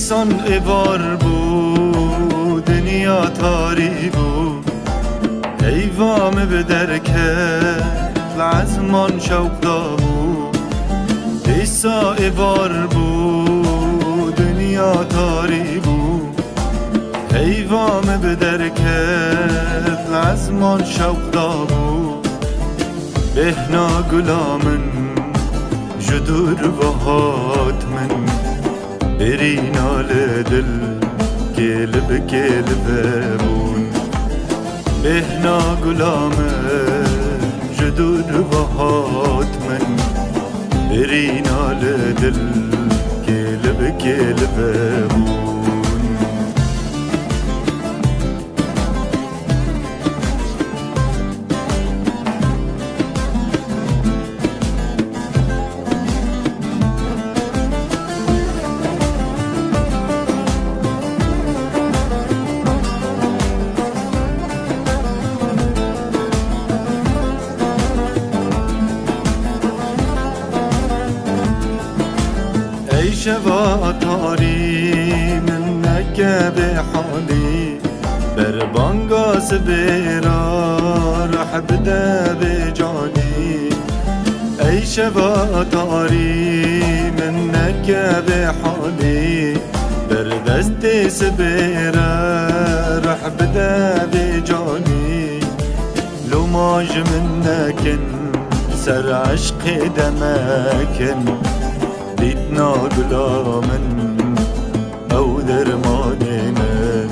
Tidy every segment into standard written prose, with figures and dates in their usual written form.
ایسان ایوار بود دنیا تاری بود ایوام به درکت لعزمان شوق دابو ایسا ایوار بود دنیا تاری بود ایوام به درکت لعزمان شوق دابو بهنا گلامن جدور بهات من برينا لدل كلب كلب بون بهنا غلام جدود بهات من برينا لدل كلب كلب بون شوا تاری من نکه به حالی بر بانگاس بیرا رح بده به جانی ای شوا تاری من نکه به حالی بر دست سبیرا رح بده به جانی لو ماج من نکن سر عشق دمکن دیدنا گلامن او درمان من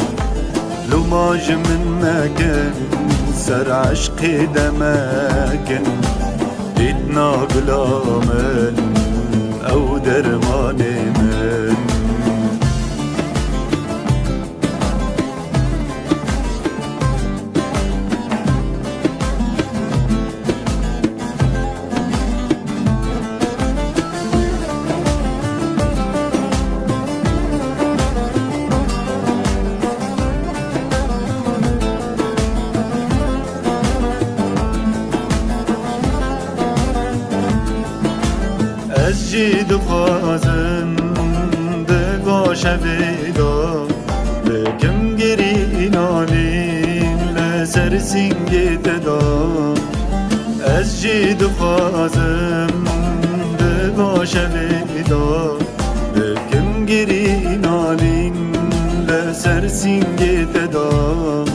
لو ماج من مکن سر عشق دمکن دیدنا گلامن او درمان من از جید و خوازم به باشه ویدا بکم گری نالیم لسر سینگ تدا از جید و خوازم به باشه ویدا بکم گری نالیم لسر سینگ تدا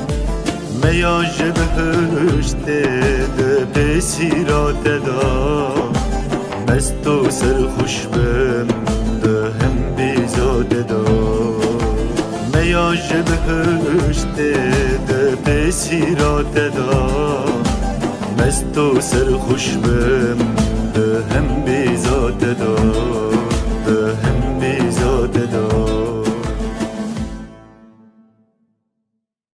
میاج بهشت ده بسیرات دا مست و سرخوش بم ده هم بیزاده دا میاج بهشت ده بسیرات دا مست و سرخوش بم ده هم بیزاده دا